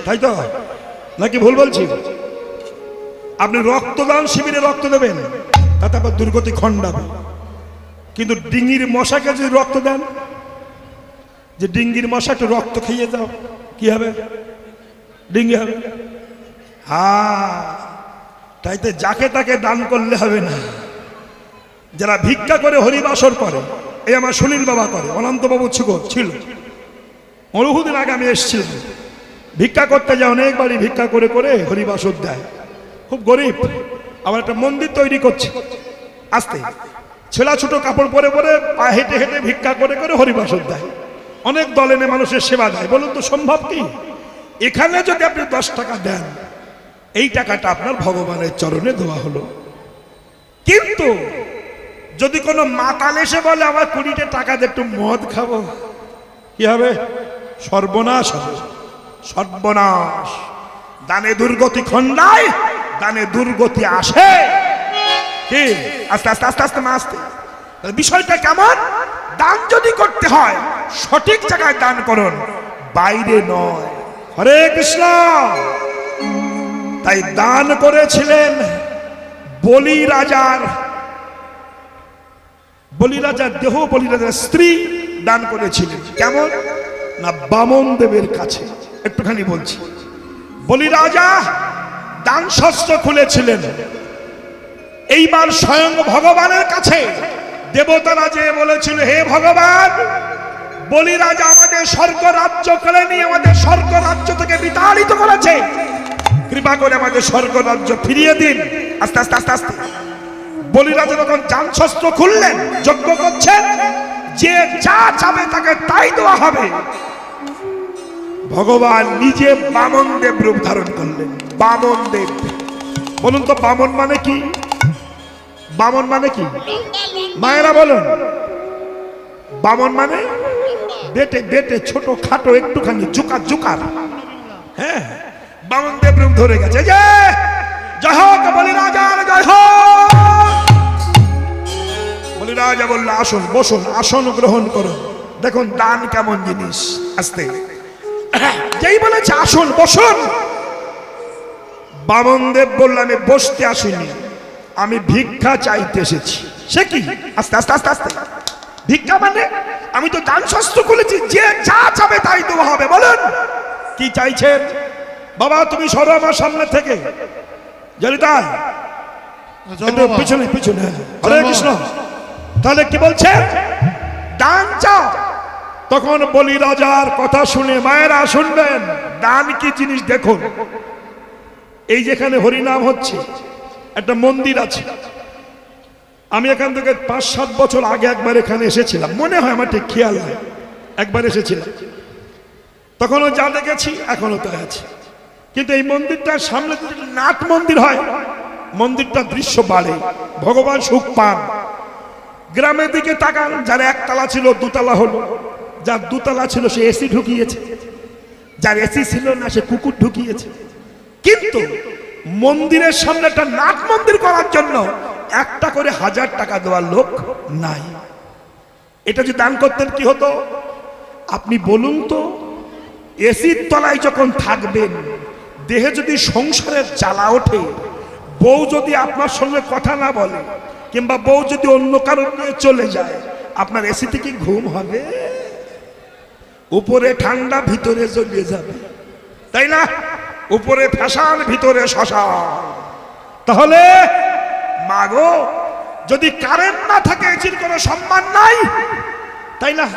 তাই তো নাকি ভুল বলছি? আপনি রক্তদান শিবিরে রক্ত দেবেন, তাতে আবার দুর্গতি খণ্ডাবে। কিন্তু ডিঙ্গির মশাকে যদি রক্ত দেন, যে ডিঙ্গির মশা একটু রক্ত খেয়ে যাও, কি হবে? ডিঙ্গি হবে। হ্যাঁ, তাইতে যাকে তাকে দান করলে হবে না। যারা ভিক্ষা করে হরিবাসর করে, এই আমার সুনীল বাবা করে, অনন্তবাবু ছিল, বহুদিন আগে আমি এসেছিলাম। ভিক্ষা করতে যায়, অনেক বাড়ি ভিক্ষা করে করে হরিবাসর দেয়। খুব গরিব, আবার একটা মন্দির তৈরি করছে। আস্তে ছেলা ছোট কাপড় পরে পরে পা হেঁটে হেঁটে ভিক্ষা করে করে হরিবাসর দেয়। অনেক দল এনে মানুষের সেবা দেয়। বলুন তো সম্ভব কি? এখানে যদি আপনি 10 টাকা দেন, এই টাকাটা আপনার ভগবানের চরণে দেওয়া হলো। কিন্তু যদি কোনো মাতাল এসে বলে আমার 20টা টাকা দিয়ে একটু মদ খাবো, কি হবে? সর্বনাশ হবে, সর্বনাশ। দানে দুর্গতি খণ্ডায়, দানে দুর্গতি আসে। কি আস্তে আস্তে আস্তে আস্তে আস্তে বিষয়টা কেমন? দান যদি করতে হয় সঠিক জায়গায় দান করুন, বাইরে নয়। হরে কৃষ্ণ। তাই দান করেছিলেন বলি রাজার দেহ, বলি রাজার স্ত্রী দান করেছিলেন। কেমন না? বামন দেবের কাছে। একটুখানি বলছি, বলি রাজা দান শস্ত্র খুলেছিলেন। এইবার স্বয়ং ভগবানের কাছে দেবতারা যে বলেছিল, হে ভগবান, বলি রাজা আমাদের স্বর্গ রাজ্য কেড়ে নিয়ে আমাদের স্বর্গ রাজ্য থেকে বিতাড়িত করেছে, কৃপা করে আমাদের স্বর্গ রাজ্য ফিরিয়ে দিন। আস্তে আস্তে আস্তে আস্তে বলি রাজা যখন দান শস্ত্র খুললেন, যজ্ঞ করছেন, যে যা চাবে তাকে তাই দেওয়া হবে। ভগবান নিজে বামন দেব রূপ ধারণ করলেন। বামন দেব, বলুন তো বামন মানে কি? বামন মানে কি? মায়েরা বলুন। বামন মানে বেটে বেটে, ছোট খাটো, একটুখানি জুকার জুকার। হ্যাঁ, বামন দেব রূপ ধরে গেছে। জয় হোক বলি রাজার, জয় হোক। বলি রাজা বলল, আসুন বসুন, আসন গ্রহণ করুন। দেখুন দান কেমন জিনিস। আস্তে যেই বলেছে আসুন বসুন, বামন দেব বলল, আমি বসতে আসিনি, আমি ভিক্ষা চাইতে এসেছি। সে কি? আস্তে আস্তে আস্তে আস্তে ভিক্ষা মানে? আমি তো দান শস্ত্র খুলেছি, যে যা চাবে তাই দেওয়া হবে। বলুন কি চাইছেন? বাবা তুমি সরো আমার সামনে থেকে। জানি তাই পিছনে পিছনে। হরে কৃষ্ণ। তাহলে কি বলছে? দান চাও। তখন বলি রাজার কথা শুনে মায়েরা শুনবেন, দান কি জিনিস দেখুন। এই যেখানে হরিনাম হচ্ছে, একটা মন্দির আছে। আমি এখান থেকে 5-7 বছর আগে একবার এখানে এসেছিলাম, মনে হয়, আমার ঠিক খেয়াল হয়, একবার এসেছিলাম। তখনও যা দেখেছি এখনো তাই আছে। কিন্তু এই মন্দিরটার সামনে যদি নাট মন্দির হয়, মন্দিরটা দৃশ্য বাড়ে, ভগবান সুখ পান। গ্রামের দিকে তাকান, যার একতলা ছিল দুতলা হলো, যার দুতলা ছিল সে এসি ঢুকিয়েছে, যার এসি ছিল না সে কুকুর ঢুকিয়েছে। কিন্তু মন্দিরের সামনে একটা নাট মন্দির করার জন্য একটা করে 1000 টাকা দেওয়ার লোক নাই। এটা যদি দান করতেন কি হতো? আপনি বলুন তো, এসির তলায় যখন থাকবেন, দেহে যদি সংসারের জ্বালা ওঠে, বউ যদি আপনার সঙ্গে কথা না বলে, কিংবা বউ যদি অন্য কারণ নিয়ে চলে যায়, আপনার এসিতে কি ঘুম হবে? উপরে ঠান্ডা, ভিতরে জ্বলিয়ে যাবে, তাই না? উপরে ফ্যাশন, ভিতরে শ্মশান। তাহলে মাগো, যদি কারেন্ট না থাকে এসির কোনো সম্মান নাই, তাই না?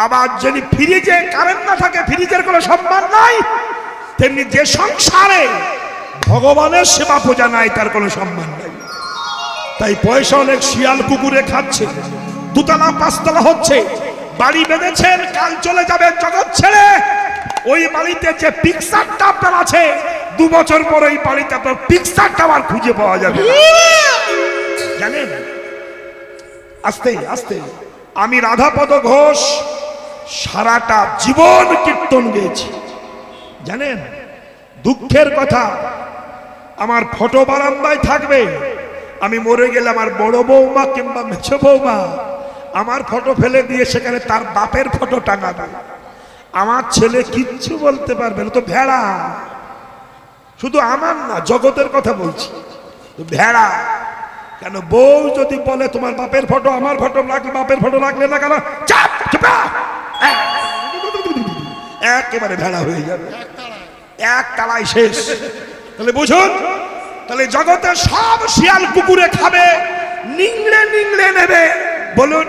আবার যদি ফ্রিজে কারেন্ট না থাকে, ফ্রিজের কোনো সম্মান নাই। তেমনি যে সংসারে ভগবানের সেবা পূজা নাই, তার কোনো সম্মান নাই। তাই পয়সা অনেক শিয়াল কুকুরে খাচ্ছে, 2তলা 5তলা হচ্ছে, বাড়ি বেঁধেছেন, কাল চলে যাবে জগৎ ছেড়ে। ওই বাড়িতে যে পিকচারটা আপনার আছে, 2 বছর পর ওই বাড়িতে আপনার পিকচারটা আবার খুঁজে পাওয়া যাবে, জানেন? আস্তে আস্তে আমি রাধাপদ ঘোষ সারাটা জীবন কীর্তন গেয়েছি, জানেন? দুঃখের কথা, আমার ফটো বারান্দায় থাকবে। আমি মরে গেলে আমার বড় বৌমা কিংবা মেছো বৌমা আমার ফটো ফেলে দিয়ে সেখানে তার বাপের ফটো টাঙাবে। আমার ছেলে কিচ্ছু বলতে পারবে না, তো ভেড়া। শুধু আমার না, জগতের কথা বলছি, ভেড়া। কেন বউ যদি বলে তোমার বাপের ফটো আমার ফটো লাগলে, বাপের ফটো লাগলে না কেন, চাপ চাপা, একেবারে ভেড়া হয়ে যাবে, এক তালায় শেষ। তাহলে বুঝুন, তাহলে জগতের সব শিয়াল কুকুরে খাবে, নিংড়ে নিংড়ে নেবে। বলুন,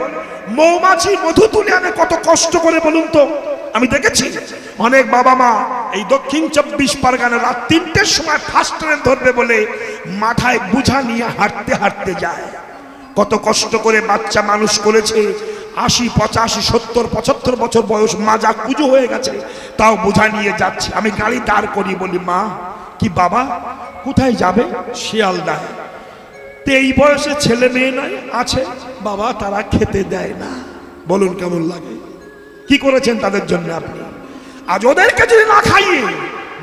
মৌমাছি মধু তুলে আনে কত কষ্ট করে, বলুন তো। আমি দেখেছি অনেক বাবা মা এই দক্ষিণ 24 পরগনা রাত 3টের সময় ফার্স্ট ট্রেন ধরবে বলে মাথায় বোঝা নিয়ে হাঁটতে হাঁটতে যায়। কত কষ্ট করে বাচ্চা মানুষ করেছে, 80, 85, 70, 75 বছর বয়স, মাজা কুজো হয়ে গেছে, তাও বোঝা নিয়ে যাচ্ছে। আমি গাড়ি দাঁড় করি, বলি মা কি বাবা কোথায় যাবে? শিয়ালদায়। তো এই বয়সে ছেলে মেয়ে নাই আছে বাবা, তারা খেতে দেয় না। বলুন কেমন লাগে? কি করেছেন তাদের জন্য আপনি? আজ ওদেরকে যদি না খাইয়ে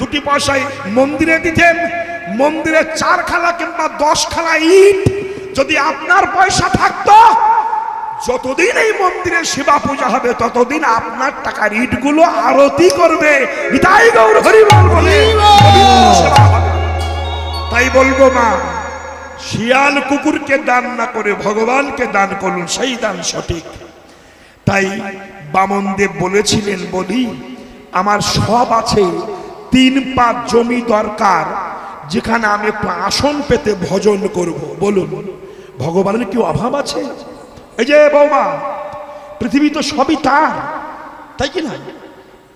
2 পয়সায় মন্দিরে দিতেন, মন্দিরে 4 খালা কিংবা 10 খালা ইট যদি আপনার পয়সা থাকতো, যতদিন এই মন্দিরে সেবা পূজা হবে ততদিন আপনার টাকার ইটগুলো আরতি করবে। নিতাই গৌর হরি বল বলে সেবা হবে। তাই বলবো মা, শিয়াল কুকুরকে দান না করে ভগবানকে দান করুন, সেই দান সঠিক। তাই বামনদেব বলেছিলেন, বলি আমার সব আছে, 3 পা জমি দরকার, যেখানে আমি একটু আসন পেতে ভজন করব। বলুন ভগবানের কি অভাব আছে? এই যে বৌমা, পৃথিবী তো সবই তার, তাই কি না?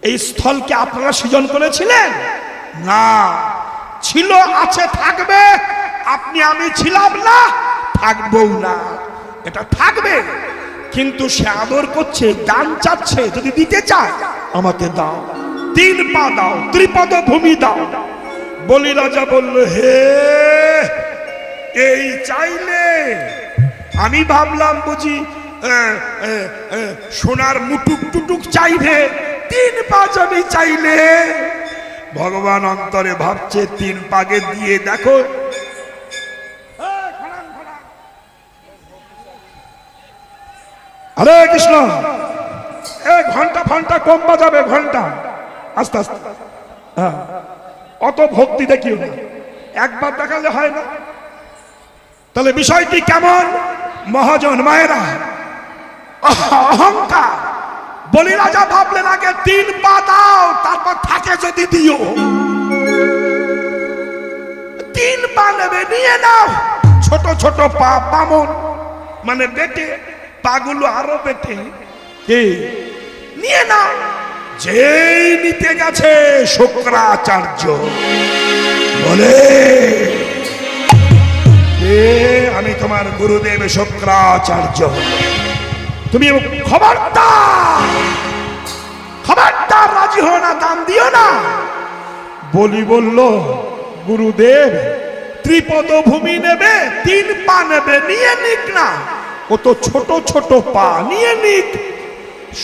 এই স্থলকে আপনারা সৃজন করেছিলেন না? ছিল, আছে, থাকবে। আপনি আমি ছিলাম না, থাকবও না, এটা থাকবে। কিন্তু সে আদর করছে, দান চাচ্ছে, যদি দিতে চায় আমাকে দাও, 3 পা দাও, ত্রিপদ ভূমি দাও। বলি রাজা বলল, হে এই চাইলে? আমি ভাবলাম বুঝি সোনার মুটুক টুটুক চাইবে, 3 পা জমি চাইলে। ভগবান অন্তরে ভাবছে, 3 পাগে দিয়ে দেখো। হরে কৃষ্ণ। ঘন্টা ফন্টা কম বাজাবে, ঘন্টা আস্তে আস্তে। হ্যাঁ, অত ভক্তি দেখিও না, একবার দেখালে হয় না। তাহলে বিষয়টি কেমন? মহাজন মায়েরা, অহংকার। বলি রাজা ভাবলেন আগে 3 পা দাও, তারপর থাকে যদি দিও। 3 পা নেবে, নিয়ে নাও। ছোট ছোট পা, বামন মানে বেটে, পাগুলো আরো বেটে, কে নিয়ে নাও। যেই নিতে গেছে শুক্রাচার্য বলে, আমি তোমার গুরুদেব শুক্রাচার্য, তুমি খবরদার খবরদার রাজি হো না, দান দিও না। বলি বলল, গুরুদেব ত্রিপদ ভূমি নেবে, 3 পা নেবে, নিয়ে নিক না, ও তো ছোট ছোট পা, নিয়ে নিক।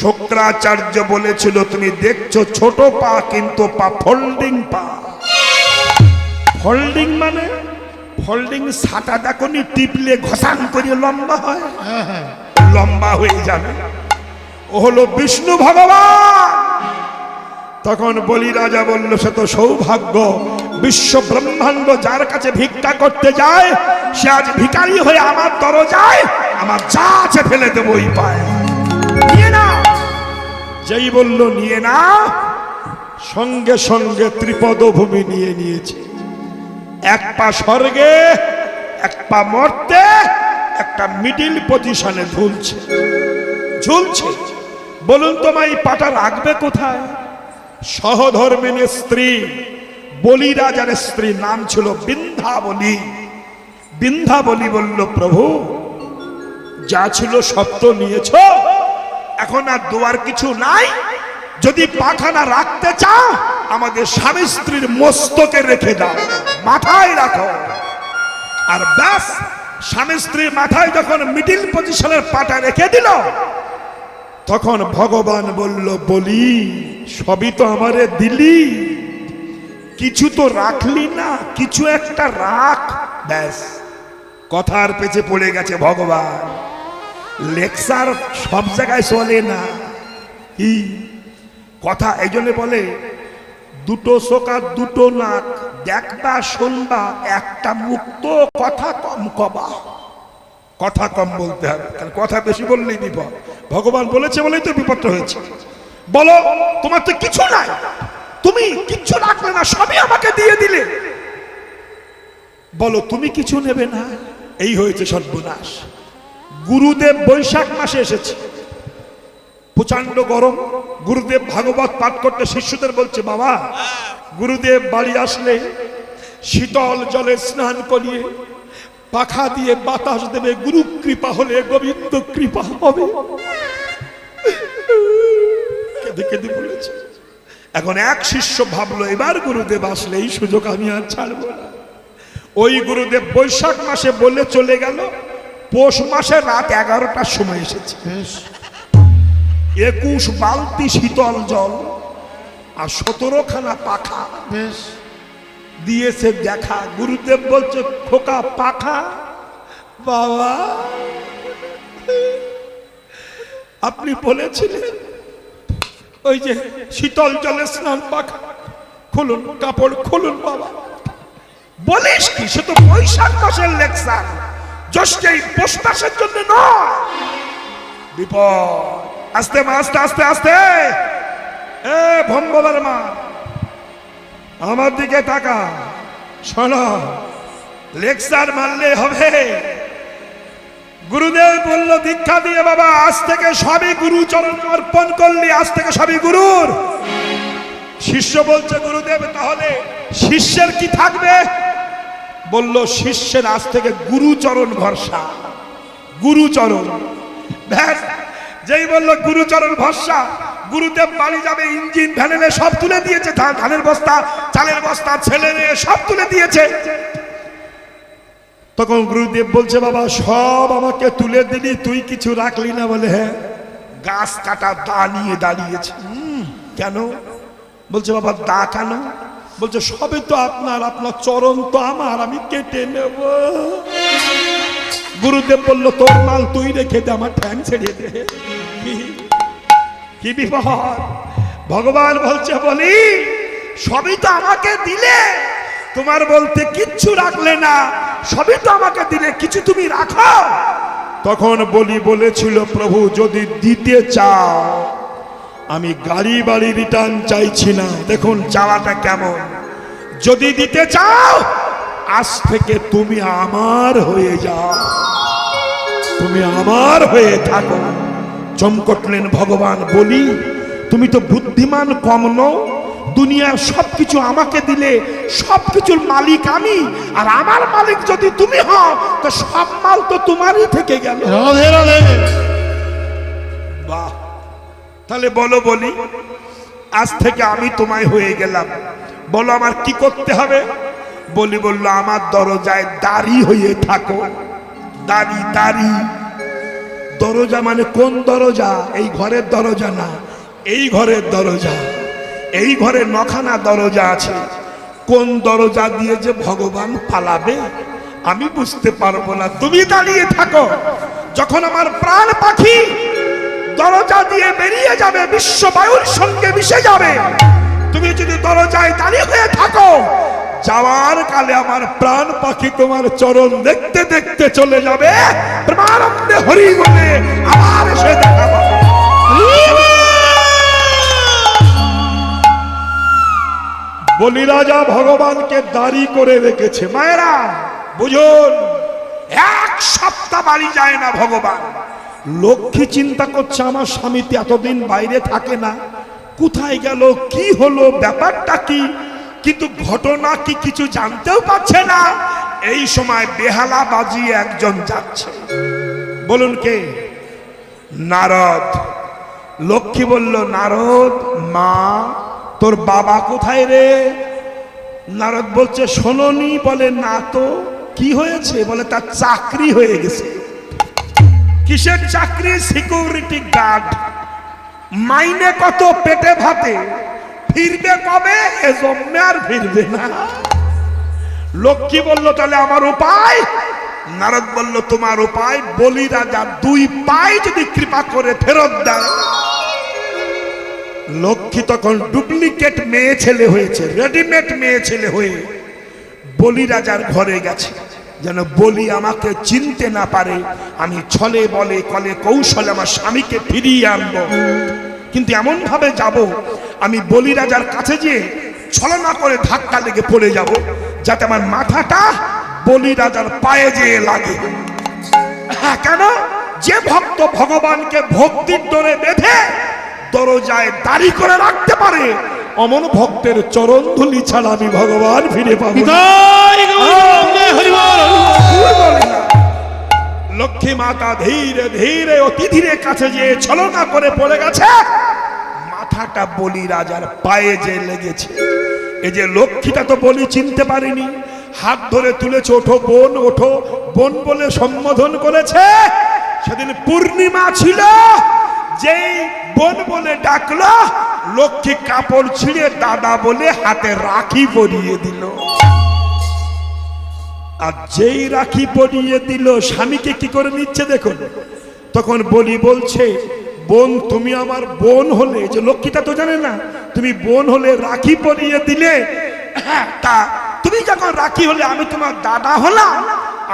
শুক্রাচার্য বলেছিল, তুমি দেখছো ছোট পা, কিন্তু পা ফোল্ডিং পা। ফোল্ডিং মানে ফোল্ডিং সাটা দেখো নি, টিপলে ঘষান করে লম্বা হয়, লম্বা হয়ে যাবে। ও হলো বিষ্ণু ভগবান। তখন বলি রাজা বলল, সে তো সৌভাগ্য, বিশ্ব ব্রহ্মাণ্ড যার কাছে ভিক্ষা করতে যায়, সে আজ ভিখারি হয়ে আমার দরজায় আমার যা আছে ফেলে দেবই পায়, নিয়ে না। যেই বলল নিয়ে না, সঙ্গে সঙ্গে ত্রিপদ ভূমি নিয়ে নিয়েছে। 1 পা স্বর্গে, 1 পা মর্তে, একটা মিডিল পজিশনে ঝুলছে ঝুলছে। বলুন তোমায় এই পাটা রাখবে কোথায়? সহধর্মিণী স্ত্রী, বলি রাজার স্ত্রী, নাম ছিল বিন্ধ্যাবলী। বিন্ধ্যাবলী বলল, প্রভু যা ছিল সব তো নিয়েছ, এখন আর দেওয়ার কিছু নাই। যদি পাখানা রাখতে চাও, আমাদের স্বামী স্ত্রীর মস্তকে রেখে দাও, মাথায় রাখো। আর ব্যাস, স্বামী স্ত্রীর মাথায় যখন মিডিল পজিশনের পাটা রেখে দিল, তখন ভগবান বলল, বলি সবই তো আমারে দিলি, কিছু তো রাখলি না, কিছু একটা রাখ। ব্যাস, কথার পেছে পড়ে গেছে কথা এই জন্য বলে দুটো চোখ আর দুটো নাক, দেখবা শুনবা একটা মুখ, তো কথা কম কবা। কথা কম বলতে হবে, কারণ কথা বেশি বললেই বিপদ। ভগবান বলেছে বলেই তো বিপদটা হয়েছে। বলো তোমার তো কিছু নাই, তুমি কিচ্ছু রাখলে না, সবই আমাকে দিয়ে দিলে। বলো তুমি কিছু নেবে না, এই হয়েছে সর্বনাশ। গুরুদেব বৈশাখ মাসে এসেছে, প্রচন্ড গরম। গুরুদেব ভাগবত পাঠ করতে শিষ্যদের বলছে, বাবা গুরুদেব বাড়ি আসলে শীতল জলে স্নান করিয়ে পাখা দিয়ে বাতাস দেবে, গুরু কৃপা হলে গোবিন্দ কৃপা হবে। কেঁদে কেঁদে বলেছে। এখন এক শিষ্য ভাবলো, এবার গুরুদেব আসলে এই সুযোগ আমি আর ছাড়বো না। ওই গুরুদেব বৈশাখ মাসে বলে চলে গেল, পৌষ মাসে রাত 11টার সময় এসেছে। 21 বালতি শীতল জল আর 17খানা পাখা দিয়েছে দেখা। গুরুদেব বলছে, খোকা পাখা? বাবা আপনি বলেছিলেন ওই যে শীতল জলে স্নান, পাখা খুলুন, কাপড় খুলুন। বাবা বলিস কি, সে তো বৈশাখ মাসের লেকচার, জ্যৈষ্ঠ পৌষ মাসের জন্য নয়। বিপদ। আস্তে মা, আস্তে আস্তে আস্তে। এ ভম্বলের মা, আমার দিকে তাকা, শোনো, লেকচার মারলে হবে? গুরুদেব বলল দীক্ষা দিয়ে, বাবা আজ থেকে সবই গুরু চরণ অর্পণ করলি, আজ থেকে সবই গুরুর। শিষ্য বলছে, গুরুদেব তাহলে শিষ্যের কি থাকবে? বলল শিষ্যের আজ থেকে গুরুচরণ ভরসা, গুরুচরণ। ব্যাস, যেই বললো গুরুচরণ ভরসা, গুরুদেব বাড়ি যাবে, ইঞ্জিন ভ্যানে সব তুলে দিয়েছে, ধানের বস্তা, চালের বস্তা, ছেলে মেয়ে সব তুলে দিয়েছে। তখন গুরুদেব বলছে, বাবা সব আমাকে তুলে দিলি, তুই কিছু রাখলি না? বলে হ্যাঁ, গাছ কাটা দা নিয়ে দাঁড়িয়েছে। কেন? বলছে, বাবা দা কেন? বলছে, সবে তো আপনার, আপনার চরণ তো আমার, আমি কেটে নেব। গুরুদেব বলল, তোর মাল তুই রেখে দে, আমার ঠ্যাং ছেড়ে দে। কি বিপদ! ভগবান বলছে, বলি সবই তো আমাকে দিলে, তোমার বলতে কিচ্ছু রাখলে না, সবই তো আমাকে দিলে, কিছু তুমি রাখো। তখন বলি বলেছিল, প্রভু যদি দিতে চাও, আমি গাড়ি বাড়ি রিটার্ন চাইছি না। দেখুন চাওয়াটা কেমন, যদি দিতে চাও আজ থেকে তুমি আমার হয়ে যাও, তুমি আমার হয়ে থাকো। চমকটলেন ভগবান, বলি তুমি তো বুদ্ধিমান কম নও, দুনিয়ার সবকিছু আমাকে দিলে, সবকিছুর মালিক আমি, আর আমার মালিক যদি তুমি হও, তো সব মাল তো তোমারই থেকে গেল। রাধে রাধে। বাহ, তাহলে বলো, বলি আজ থেকে আমি তোমায় হয়ে গেলাম, বলো আমার কি করতে হবে? বলি বললো, আমার দরজায় দাঁড়ি হয়ে থাকো। দাঁড়ি, দাঁড়ি। দরজা মানে কোন দরজা? এই ঘরের দরজা না, এই ঘরের দরজা। এই ঘরে 9খানা দরজা আছে, কোন দরজা দিয়ে যে ভগবান পালাবে আমি বুঝতে পারবো না। তুমি দাঁড়িয়ে থাকো, যখন আমার প্রাণ পাখি দরজা দিয়ে বেরিয়ে যাবে, বিশ্ব বায়ুর সঙ্গে মিশে যাবে, তুমি যদি দরজায় দাঁড়িয়ে হয়ে থাকো, যাওয়ার কালে আমার প্রাণ পাখি তোমার চরণ দেখতে দেখতে চলে যাবে, প্রেমানন্দে হরি বলে আবার এসে দেখা পাবে। বলি রাজা ভগবানকে দাঁড়ি করে রেখেছে। মায়েরা বুঝুন, 1 সপ্তাহ বাড়ি যায় না ভগবান। লক্ষ্মী চিন্তা করছে, আমার স্বামী এতদিন বাইরে থাকে না, কোথায় গেল, কি হলো, ব্যাপারটা কি? কিন্তু ঘটনা কি কিছু জানতেও পারছে না। এই সময় বেহালা বাজিয়ে একজন যাচ্ছে। বলুন কে? নারদ। লক্ষ্মী বলল, নারদ মা, তোর বাবা কোথায় রে? নারদ বলছে, শোনোনি? বলে না তো। কি হয়েছে? বলে তার চাকরি হয়ে গেছে। কিসের চাকরি? Security guard. মাইনে কত? পেটে ভাতে। ফিরবে কবে? এ জন্মে আর ফিরবে না। লক্ষ্মী বলল, তাহলে আমার উপায়? নারদ বলল, তোমার উপায়? বলি রাজা 2 পায়ে যদি কৃপা করে ফেরত দেয়। লক্ষ্মী তখন ডুপ্লিকেট মেয়ে ছেলে হয়েছে, রেডিমেড মেয়ে ছেলে হয়ে বলি রাজার ঘরে গেছে, যেন বলি আমাকে চিনতে না পারে, আমি ছলে বলে কলে কৌশলে আমার স্বামীকে ফিরিয়ে আনবো। কিন্তু এমন ভাবে যাব আমি বলি রাজার কাছে গিয়ে ছলনা করে ধাক্কা লেগে পড়ে যাব, যাতে আমার মাথাটা বলি রাজার পায়ে যেয়ে লাগে। হ্যাঁ, কেন? যে ভক্ত ভগবানকে ভক্তির ডোরে বেঁধে দরজায় দাঁড়ি করে রাখতে পারে, অমন ভক্তের চরণ ধুলি ছাড়া আমি ভগবান ফিরে পাবো না। লক্ষ্মী মাতা ধীরে ধীরে অতি ধীরে কাছে যেয়ে ছলনা করে পড়ে গেছে, মাথাটা বলি রাজার পায়ে যে লেগেছে। এই যে লক্ষ্মীটা তো বলি চিনতে পারিনি, হাত ধরে তুলেছে, ওঠো বোন ওঠো, বোন বলে সম্বোধন করেছে। সেদিন পূর্ণিমা ছিল, যেই বোন বলে ডাকলো, লক্ষ্মী কাপড় ছিঁড়ে দাদা বলে হাতে রাখি পরিয়ে দিল। আর যেই রাখি পরিয়ে দিল, স্বামীকে কি করে নিচ্ছে দেখুন। তখন বলি বলছে, বোন তুমি আমার বোন হলে, যে লক্ষ্মীটা তো জানে না, তুমি বোন হলে রাখি পরিয়ে দিলে, তা তুমি যখন রাখি হলে আমি তোমার দাদা হলাম,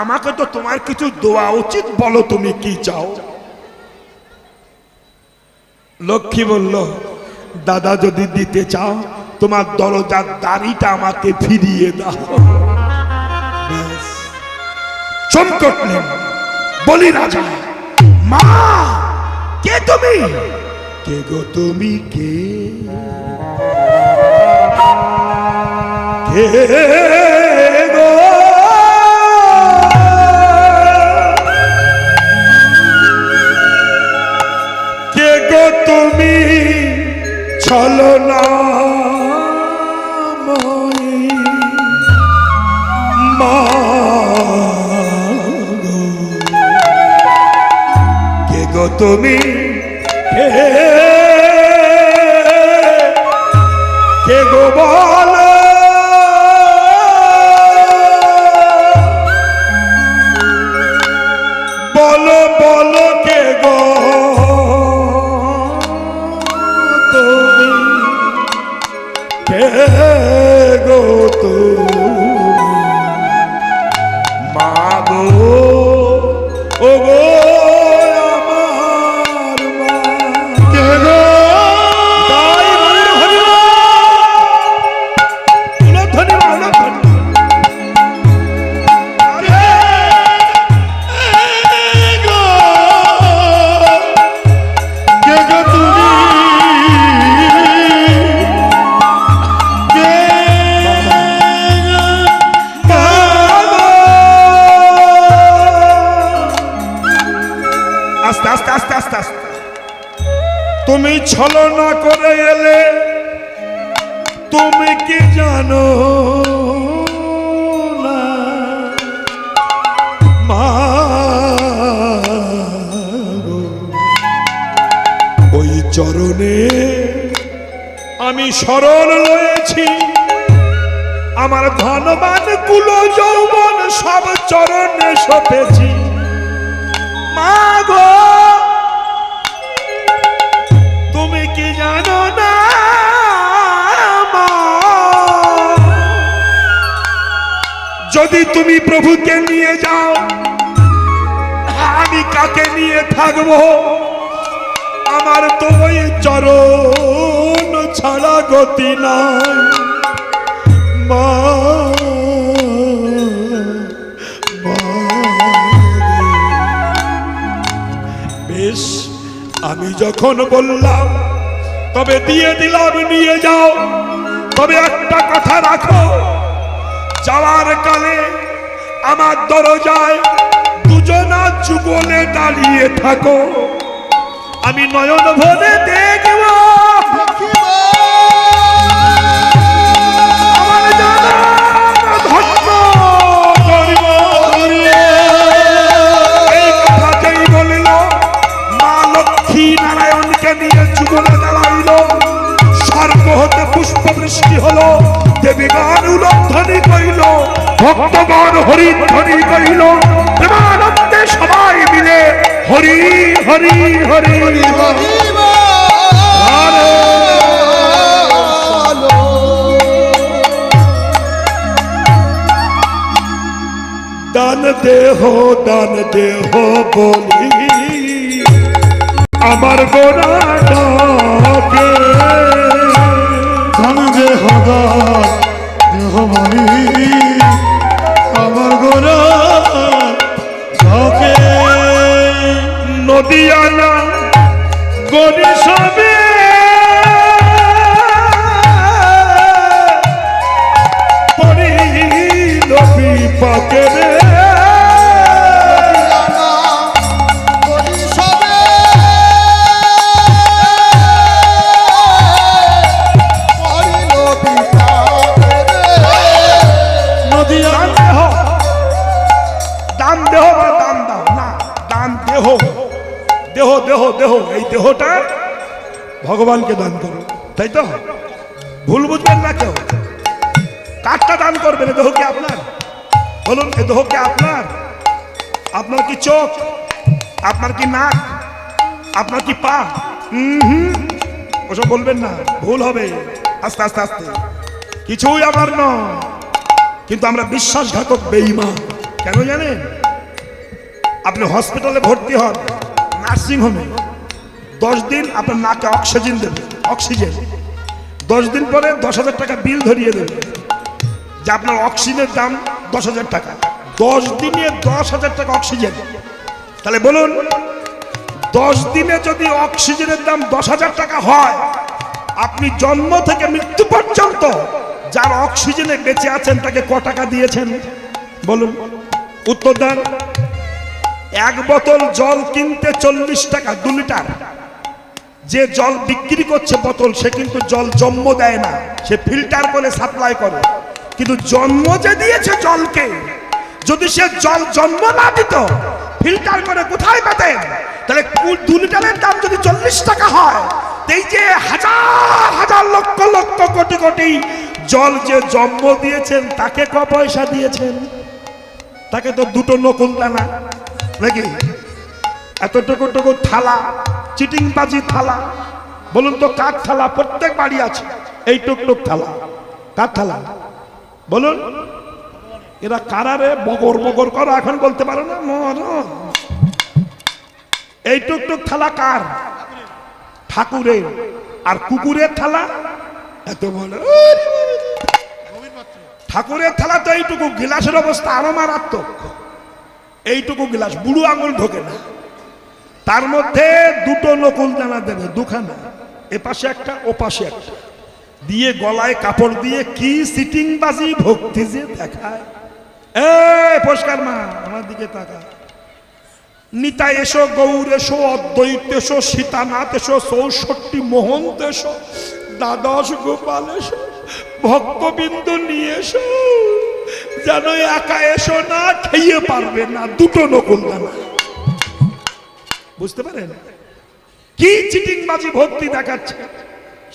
আমাকে তো তোমার কিছু দেওয়া উচিত, বলো তুমি কি চাও। লক্ষ্মী বলল, দাদা যদি দিতে চাও তোমার দরজার দাড়িটা আমাকে ফিরিয়ে দাও। চমকটলেন বলি রাজা, মা কে তুমি? কে গো তুমি? কে গো? কে গো তুমি? ছলনা মা, কে গো তুমি? কে গো বল? বলো বলো কে গো তুমি? কে গো তুমি? মা গো, ও গো আমার মা। কে গো? তাই বলো, হরি বল। উলধ্বনি বা উলধ্বনি। আস্তে আস্তে আস্তে আস্তে আস্তে। তুমি ছলনা করে এলে, তুমি কি জানো না মা গো, ওই চরণে আমি শরণ লয়েছি, আমার ধনবান কুল যৌবন সব চরণে সপেছি। মা গো, তুমি কি জানো না মা, যদি তুমি প্রভুকে নিয়ে যাও, আমি কাকে নিয়ে থাকবো? আমার তো ওই চরণ ছাড়া গতি নাই মা। বেশ, আমি যখন বললাম তবে দিয়ে দিলাম, নিয়ে যাও। তবে একটা কথা রাখো, যাওয়ার কালে আমার দরজায় দুজনা যুগলে দাঁড়িয়ে থাকো, আমি নয়ন ভরে দেখব আমার জানা ধন্য করিব। এই কথা যেই বলিল, মা লক্ষ্মী নারায়ণকে নিয়ে যুগলে দাঁড়াইল, স্বর্গ হতে পুষ্প বৃষ্টি হলো, দেবীগণ উলধ্বনি করিল, ভক্তগণ হরিধ্বনি করিল, প্রেমানন্দে সবাই মিলে হরি হরি হরি হরি হরে দেহ বলি আমার গোরা ডাকে। দান দেহ বলি আমার গোরা ডাকে। নদিয়ানা গরি সবে পড়িল বিপাকে রে। দান দেহ বা দান দাও না, দান দেহ। দেহ দেহ দেহ এই দেহটা ভগবানকে দান করো, তাই তো? ভুল বুঝবেন না কেউ। কারটা দান করবেন? দেহ কি আপনার? বলুন, এ দেহ কি আপনার? আপনার কি চোখ? আপনার কি নাক? আপনার কি পা? ওসব বলবেন না, ভুল হবে। আস্তে আস্তে আস্তে, কিছুই আমার নয়, কিন্তু আমরা বিশ্বাসঘাতক বেঈমান। কেন জানেন? আপনি হসপিটালে ভর্তি হন, নার্সিং হোমে, 10 দিন আপনার নাকে অক্সিজেন দেবে, অক্সিজেন। 10 দিন পরে 10,000 টাকা বিল ধরিয়ে দেবে যে আপনার অক্সিজেনের দাম 10,000 টাকা। 10 দিনে 10,000 টাকা অক্সিজেন। তাহলে বলুন, 10 দিনে যদি অক্সিজেনের দাম 10,000 টাকা হয়, আপনি জন্ম থেকে মৃত্যু পর্যন্ত যার অক্সিজেনে বেঁচে আছেন তাকে ক টাকা দিয়েছেন? বলুন, উত্তর দেন। 1 বোতল জল কিনতে 40 টাকা, 2 লিটার। যে জল বিক্রি করছে বোতল, সে কিন্তু জল জন্ম দেয় না, সে ফিল্টার করে সাপ্লাই করে। কিন্তু জন্ম যে দিয়েছে জলকে, যদি সে জল জন্ম না দিত, ফিল্টার করে কোথায় পেতেন? তাহলে 2 লিটারের দাম যদি 40 টাকা হয়, এই যে হাজার হাজার লক্ষ লক্ষ কোটি কোটি জল যে জন্ম দিয়েছেন, তাকে ক পয়সা দিয়েছেন? তাকে তো 2টো নকুল দানা নাকি, এতটুকু টুকু থালা, চিটিংবাজি থালা। বলুন তো, কাঠ থালা প্রত্যেক বাড়ি আছে, এই টুকটুক থালা কাঠ থালা। বলুন, এরা কারারে বগর বগর করো, এখন বলতে পারো না মর। এই টুকটুক থালা কার? ঠাকুরের। আর কুকুরের থালা এত বড়। ঠাকুরের থালা তো এইটুকু, গিলাসের অবস্থা আরো মারাত্মক। এইটুকু গিলাস, বুড়ো আঙুল ঢোকে না, তার মধ্যে 2টো নকুল দানা দেবে, 2খানা, এপাশে একটা ওপাশে একটা, দিয়ে গলায় কাপড় দিয়ে কি সিটিং বাজি ভক্তি যে দেখায়। পরিষ্কার মা, আমার দিকে তাকা। নিতাই এসো, গৌর এসো, অদ্বৈত এসো, সীতানাথ এসো, 64 মহন্ত এসো, দ্বাদশ গোপাল এসো, ভক্তবিন্দু নিয়ে এসো, যেন একা এসো না, খেয়ে পারবে না, 2টো নকুল দানা। বুঝতে পারেন কি চিটিংবাজি ভক্তি দেখাচ্ছে?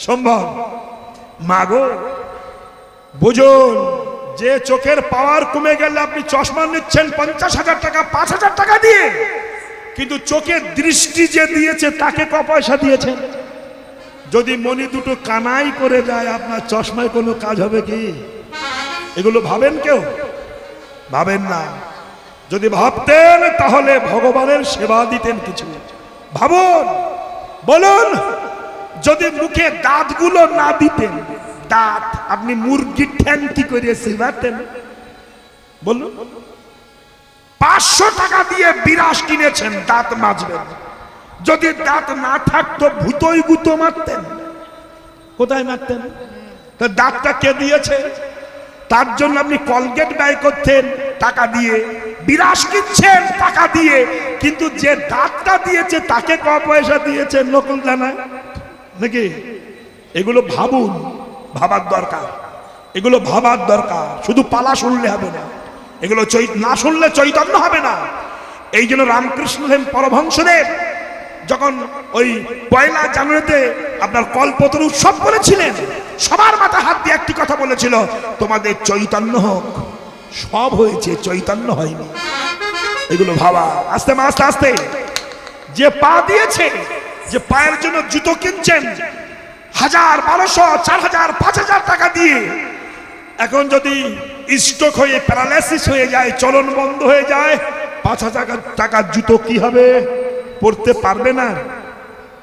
সম্ভব? মাগো বুঝুন, যে চোখের পাওয়ার কমে গেলে আপনি চশমা নিচ্ছেন 50,000 টাকা, 5,000 টাকা দিয়ে, কিন্তু চোখের দৃষ্টি যে দিয়েছে তাকে ক পয়সা দিয়েছেন? যদি মনি 2টো কানাই করে যায়, আপনার চশমায় কোনো কাজ হবে কি? এগুলো ভাবেন কেউ? ভাবেন না। যদি ভাবতেন তাহলে ভগবানের সেবা দিতেন কিছু। ভাবুন, বলুন, যদি মুখে দাঁতগুলো না দিতেন, দাঁত আপনি মুরগির ঠ্যাং কি করে চিবাতেন? বলুন, 500 টাকা দিয়ে বিরাস কিনেছেন, দাঁত মাজবেন, যদি দাঁত না থাকতো ভূতই গুতো মারতেন। কোথায় মারতেন? তো দাঁতটা কে দিয়েছে? তার জন্য আপনি কলগেট ব্যয় করতেন টাকা দিয়ে, বিরাস কিনছেন টাকা দিয়ে, কিন্তু যে দাঁতটা দিয়েছে তাকে ক পয়সা দিয়েছেন? নকুল দানা নাকি? এগুলো ভাবুন, ভাবার দরকার, এগুলো ভাবার দরকার। শুধু পালা শুনলে হবে না, এগুলো না শুনলে চৈতন্য হবে না। এই জন্য রামকৃষ্ণদেব পরমহংসদেব যখন ওই 1 জানুয়ারিতে আপনার কল্পতরু উৎসব করেছিলেন, সবার মাথায় হাত দিয়ে একটি কথা বলেছিল, তোমাদের চৈতন্য হোক। সব হয়েছে, চৈতন্য হয়নি। এগুলো ভাবা। আস্তে আস্তে আস্তে যে পা দিয়েছে, যে পায়ের জন্য জুতো কিনছেন 1000, 1200, 4000, 5000 টাকা দিয়ে, এখন যদি স্ট্রোক হয়ে প্যারালাইসিস হয়ে যায়, চলন বন্ধ হয়ে যায়, 5,000 টাকার জুতো কি হবে? পরতে পারবে না,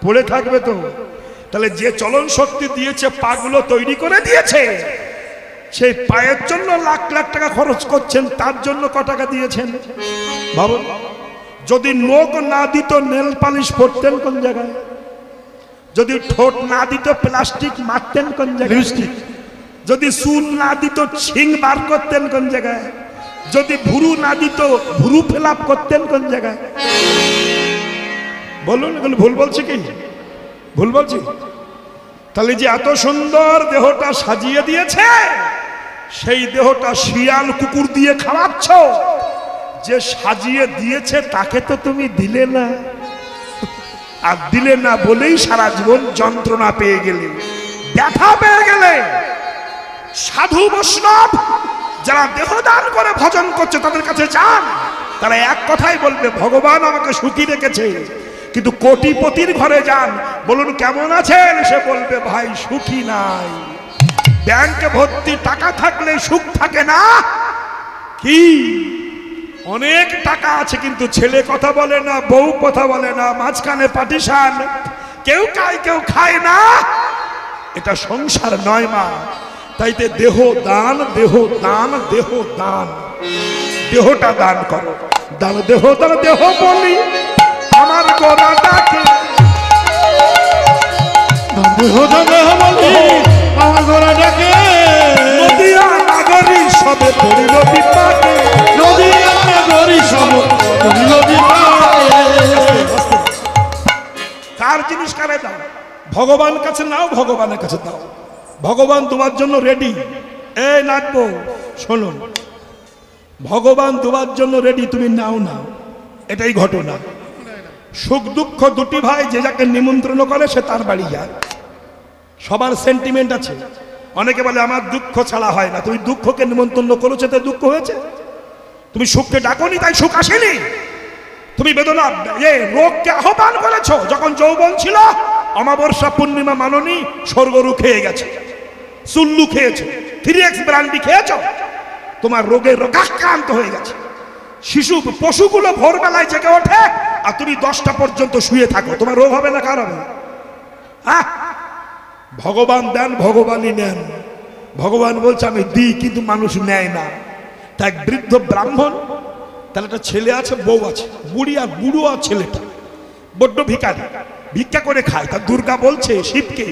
পড়ে থাকবে তো। তাহলে যে চলন শক্তি দিয়েছে, পাগুলো তৈরি করে দিয়েছে, সেই পায়ের জন্য লাখ লাখ টাকা খরচ করছেন, তার জন্য ক টাকা দিয়েছেন ভাবুন। যদি নখ না দিত নেল পালিশ পরতেন কোন জায়গায়? যদি ঠোঁট না দিত প্লাস্টিক মারতেন কোন জায়গায়? যদি চুল না দিত শিং বার করতেন কোন জায়গায়? যদি ভুরু না দিত ভুরু ফেলাপ করতেন কোন জায়গায়? বলুন, এগুলো ভুল বলছি কি? ভুল বলছি? তাহলে যে এত সুন্দর দেহটা সাজিয়ে দিয়েছে, সেই দেহটা শিয়াল কুকুর দিয়ে খাওয়াচ্ছ। যে সাজিয়ে দিয়েছে তাকে তো তুমি দিলে না, আর দিলে না বলেই সারা জীবন যন্ত্রণা পেয়ে গেলে, ব্যথা পেয়ে গেলে। সাধু বৈষ্ণব যারা দেহদান করে ভজন করছে তাদের কাছে যান, তারা এক কথাই বলবে, ভগবান আমাকে সুখী রেখেছে। কিন্তু কোটিপতির ঘরে যান, বলুন কেমন আছেন, সে বলবে ভাই সুখী নাই। ব্যাংকে ভর্তি টাকা থাকলে সুখ থাকে না কি? অনেক টাকা আছে কিন্তু ছেলে কথা বলে না, বউ কথা বলে না, মাঝখানে পার্টিশন, কেউ খায় কেউ খায় না। এটা সংসার নয় মা। তাইতে দেহ দান, দেহ দান, দেহ দান, দেহটা দান করো। দান দেহ, দান দেহ বলি আমার গোরা ডাকে, দেহ দেহ বলি আমার গোরা ডাকে, নদিয়া নাগরী সবে পড়িল বিপাকে, নদিয়া নাগরী সব পড়িল বিপাকে। কার জিনিস কারে দাও? ভগবান কাছে নাও, ভগবানের কাছে দাও। ভগবান তোমার জন্য রেডি। এই নাচবো, শোনো, ভগবান তোমার জন্য রেডি, তুমি নাও না, এটাই ঘটনা। সুখ দুঃখ দুটি ভাই, যে যাকে নিমন্ত্রণ করে সে তার বাড়ি যায়। সবার সেন্টিমেন্ট আছে। অনেকে বলে আমার দুঃখ ছাড়া হয় না। তুমি দুঃখকে নিমন্ত্রণ করেছো তাই দুঃখ হয়েছে? তুমি সুখকে ডাকোনি তাই সুখ আসেনি? তুমি বেদনা রোগকে আহ্বান করেছো। যখন যৌবন ছিল, অমাবস্যা পূর্ণিমা মাননি, স্বর্গরু খেয়ে গেছে, চুল্লু খেয়েছো, 3X ব্র্যান্ডি খেয়েছো, তোমার রোগে রোগাক্রান্ত হয়ে গেছে। শিশু পশুগুলো ভোরবেলায় জেগে ওঠে আর তুমি 10টা পর্যন্ত শুয়ে থাকো, তোমার রোগ হবে না কার হবে? হ্যাঁ, ভগবান দেন, ভগবানই নেন। ভগবান বলছে আমি দিই, কিন্তু মানুষ নেয় না। তা এক বৃদ্ধ ব্রাহ্মণ, তাহলে একটা ছেলে আছে, বউ আছে, বুড়ি আর বুড়ো আর ছেলেটা বড্ড ভিখারি, ভিক্ষা করে খায়। তা দুর্গা বলছে শিবকে,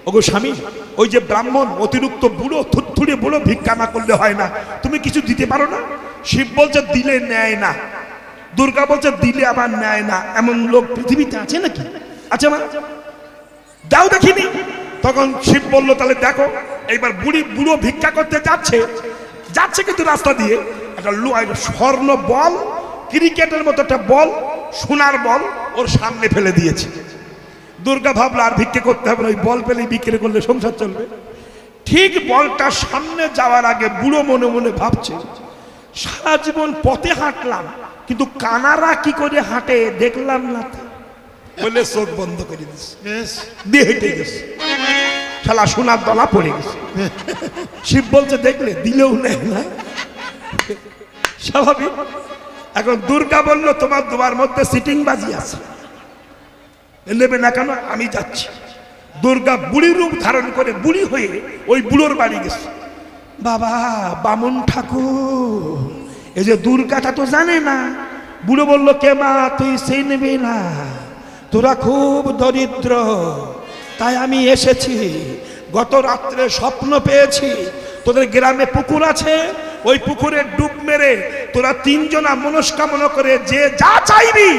ওগো স্বামী, ওই যে ব্রাহ্মণ অতিরিক্ত বুড়ো, থুরথুরে বুড়ো, ভিক্ষা না করলে হয় না, তুমি কিছু দিতে পারো না? শিব বলছে দিলে নেয় না। দুর্গা বলছে দিলে আবার নেয় না। এমন লোক পৃথিবীতে আছে নাকি? আছে মা, দাও দেখিনি। তখন শিব বলল তাহলে দেখো। এইবার বুড়ি বুড়ো ভিক্ষা করতে যাচ্ছে, যাচ্ছে কিন্তু রাস্তা দিয়ে একটা স্বর্ণ বল, ক্রিকেটের মতো একটা বল, সোনার বল ওর সামনে ফেলে দিয়েছে। দুর্গা ভাবলো আর ভিক্ষে করতে হবে না, ওই বল পেলেই বিক্রি করলে সংসার চলবে। ঠিক বলটা সামনে যাওয়ার আগে বুড়ো মনে মনে ভাবছে, সারা জীবন পথে হাঁটলাম, কিন্তু কানারা কি করে হাঁটে দেখলাম না, বলে চোখ বন্ধ করে দিচ্ছে, দিয়ে হেঁটে গেছে। শালা সোনার দলা পড়ে গেছে। শিব বলছে দেখলে, দিলেও নেয় না, স্বাভাবিক। এখন দুর্গা বলল তোমার দুয়ার মধ্যে সিটিং বাজি আছে, নেবে না কেন? আমি যাচ্ছি। দুর্গা বুড়ি রূপ ধারণ করে বুড়ি হয়ে ওই বুড়োর বাড়ি গেছে। বাবা বামুন ঠাকুর, এই যে দুর্গাটা তো জানে না। বুড়ো বলল কে মা, তুই সেই নেবে না, তোরা খুব দরিদ্র, তাই আমি এসেছি। গত রাত্রে স্বপ্ন পেয়েছি তোদের গ্রামে পুকুর আছে, ওই পুকুরে ডুব মেরে তোরা 3 জনা মনস্কামনা করে যে যা চাইবি,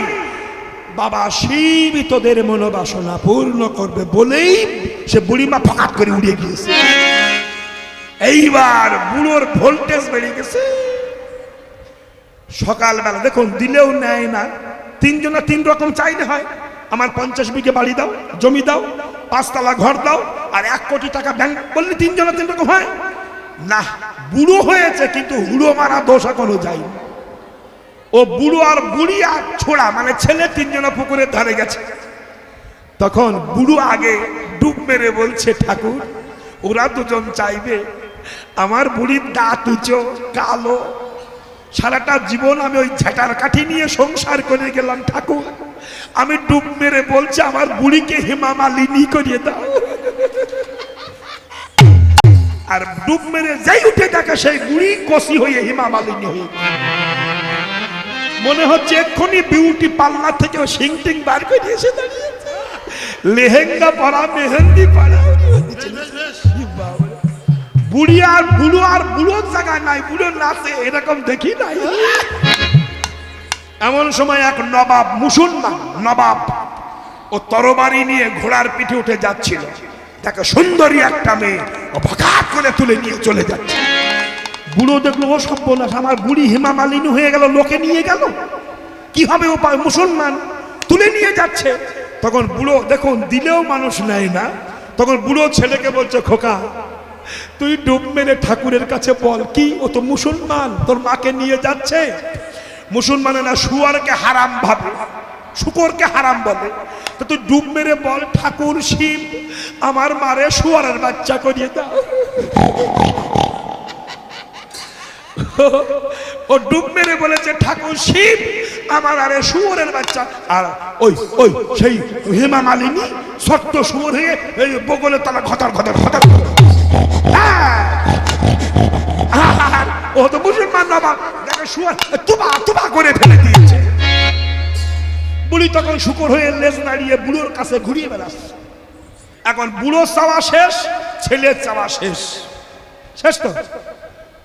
বাবা শিব তোদের মনোবাসনা পূর্ণ করবে, বলেই সে বুড়িমা ফকাট করে উড়িয়ে গিয়েছে। এইবার বুড়োর ভোল্টেজ বেড়ে গেছে। সকালবেলা দেখুন, দিলেও নেয় না। 3 জনা 3 রকম চাইলে হয়। আমার 50 বিঘে বাড়ি দাও, জমি দাও, 5 তলা ঘর দাও, আর 1 কোটি টাকা ব্যাংক, বললে 3 জনা 3 রকম হয় না। বুড়ো হয়েছে কিন্তু হুড়ো মারা দোষ এখনো যায়নি। ও বুড়ো আর বুড়ি আর ছোড়া মানে ছেলে 3 জনা পুকুরের ধারে গেছে। তখন বুড়ো আগে ডুব মেরে বলছে ঠাকুর ওরা 2 জন চাইবে, আমার বুড়ির দাঁত উঁচো কালো, সারাটা জীবন আমি ওই ঝাঁটার কাঠি নিয়ে সংসার করে গেলাম। ঠাকুর আমি ডুব মেরে বলছি আমার বুড়িকে হেমা মালিনী করিয়ে দাও। আর ডুব মেরে যেই উঠে দেখে সেই বুড়ি কষি হয়ে হেমা মালিনী হয়ে, মনে হচ্ছে এক্ষুনি বিউটি পার্লার থেকে সিং টিং বার করে এসে দাঁড়িয়েছে, লেহেঙ্গা পরা মেহেন্দি পরা। বুড়ি আর বুড়ো আর বুড়োর জায়গায় নাই, বুড়ো নাচে এরকম দেখি নাই। এমন সময় এক নবাব, মুসলমান নবাব, ও তরবারি নিয়ে ঘোড়ার পিঠে উঠে যাচ্ছিল। দেখে সুন্দরী একটা মেয়ে, ও ভকাট করে তুলে নিয়ে চলে যাচ্ছে। বুড়ো দেখলো ও সর্বনাশ, আমার বুড়ি হেমা মালিনী হয়ে গেল, লোকে নিয়ে গেল, কি হবে উপায়? মুসলমান তুলে নিয়ে যাচ্ছে। তখন বুড়ো, দেখুন দিলেও মানুষ নেয় না, তখন বুড়ো ছেলেকে বলছে, খোকা তুই ডুব মেরে ঠাকুরের কাছে বল। কি? ও তো মুসলমান, তোর মাকে নিয়ে যাচ্ছে। মুসলমানেরা শুয়ারকে হারাম ভাবে, শুকরকে হারাম বলে, তো তুই ডুব মেরে বল, ঠাকুর শিব আমার মারে শুয়ারের বাচ্চা করিয়ে দাও। ও ডুব মেরে বলেছে, ঠাকুর শিব আমার আরে শুয়োরের বাচ্চা। আর ওই ওই সেই হেমা মালিনী সত্য শুয়োর হয়ে এই বগলে তারা ঘটার ঘটার ঘটার। ও তো মুসলমান নবাব, দেখে শুয়োর তুবা তুবা করে ফেলে দিয়েছে। বুড়ি তখন শুকর হয়ে লেজ নাড়িয়ে বুড়োর কাছে ঘুরিয়ে বেড়াচ্ছে। এখন বুড়ো চাওয়া শেষ, ছেলের চাওয়া শেষ, শেষ তো।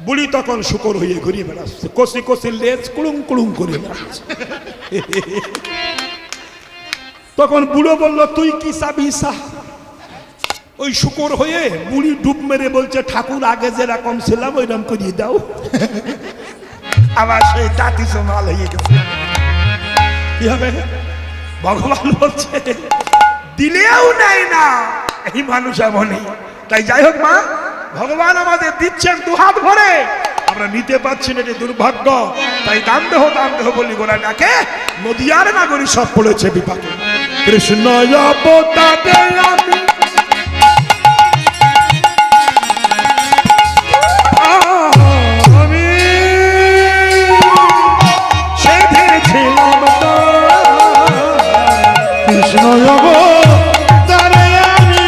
বুড়ি তখন শুকর হয়ে ঘুরিয়ে বেড়াচ্ছে, কষি কষি লেজ কুড়ুং কুড়ুং করে বেড়াচ্ছে। তখন বুড়ো বলল, তুই কি চাবি চা? ওই শুকর হয়ে বুড়ি ডুব মেরে বলছে, ঠাকুর আগে যেরকম ছিলাম ওইরকম করিয়ে দাও। আবার সেই দাঁতি সমাল হয়ে গেছে। কি হবে? ভগবান বলছে দিলেও নেয় না, এই মানুষ এমনই। তাই যাই হোক মা, ভগবান আমাদের দিচ্ছেন দুহাত ভরে, আমরা নিতে পারছি না, এটি দুর্ভাগ্য। তাই দান দেহ বলি গোড়া ডাকে, নদিয়ার নাগরী সব পড়েছে বিপাকে। কৃষ্ণ অবতারে আমি সেধেছিলাম তো, কৃষ্ণ অবতারে আমি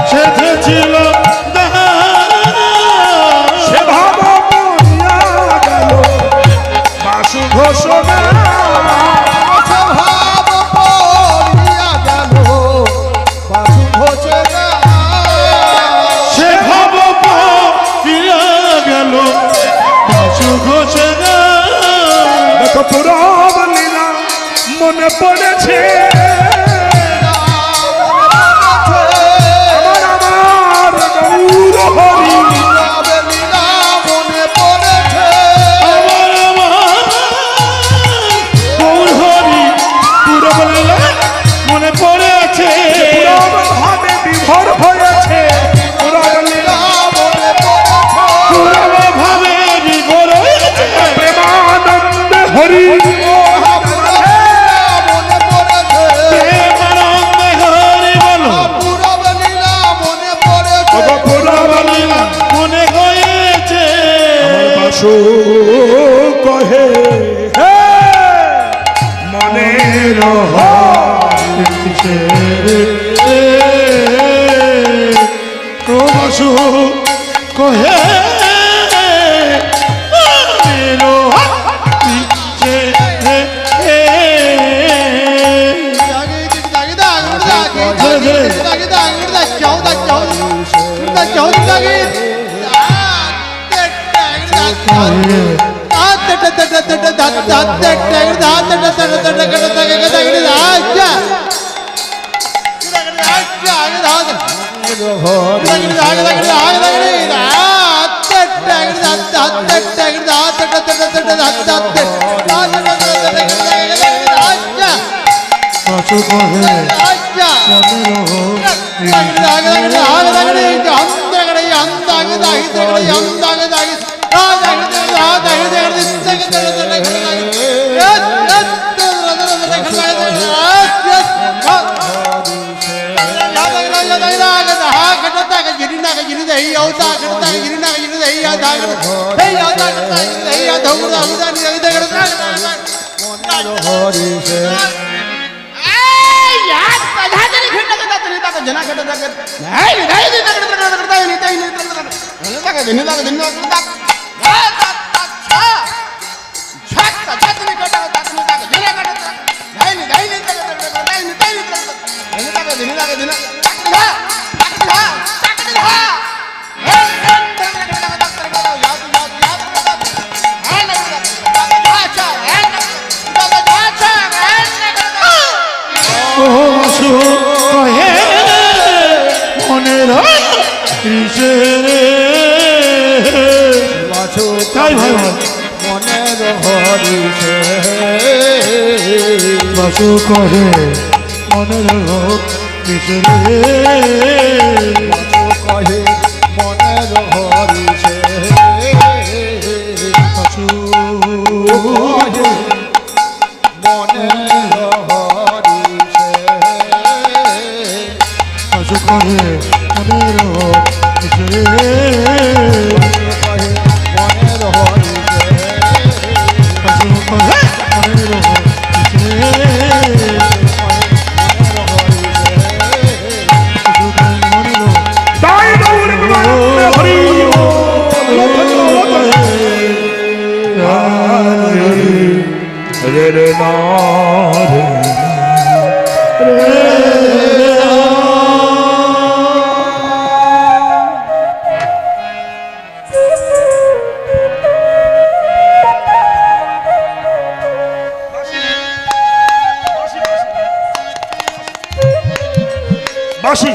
সেধেছিলাম সে ভাব মরিয়া গেল বাসু ঘোষণা। সে ভাব ফিরে গেল বাসু ঘোষণা। দেখো পুরব লীলা মনে পড়েছে, আমার আমার গৌর হরি। আমার আমার গৌর হরি পুরব লীলা মনে পড়েছে। পুরব ভাবে বিভোর হয়েছে, পুরব লীলা পুরব ভাবে বিভোর হয়েছে। প্রেমানন্দে হরি প্রেমানন্দে হরি বলো। পুরব লীলা মনে হয়েছে। বাসু কহে মনের বাসু কহে ও বাসু কহে মনের কিসে বাসু তাই ভাই ভাই মনের হরিষে বাসু কহে মনের কিসে বাসু কহে মনের হরিষে বাসু কহে মনের হরিষে বাসু কহে মনের কিসে কহে মনের হরিষে বাসু কহে মনের কিসে তাই গৌর বিমানন্দে হরি রে রে না বাসি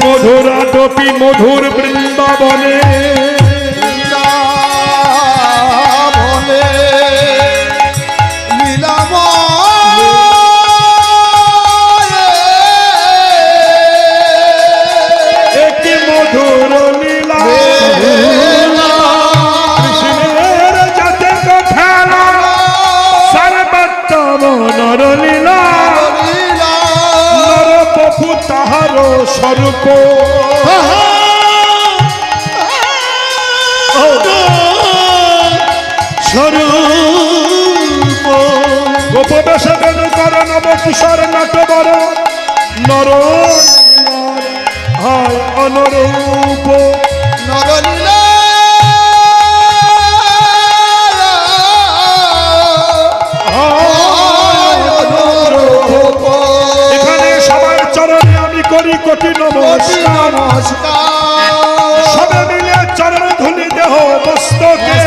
মধুরা টপি মধুর বৃন্দাবনে বলে লীলাম একটি মধুর লীলা কৃষ্ণের যাতে তো খেলা সর্বোত্তম নরলীলা নর বপু তাহার স্বরূপ স্বরূপ গোপবেশে বেদ কর নব কিশোর নটবর নর হয় অনুরূপ নরলীলা এখানে সবার চরণে আমি করি কোটি নমস্কার নমস্কার সবে মিলে চরণ ধুলি দেহ মস্তকে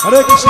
হরে কৃষ্ণ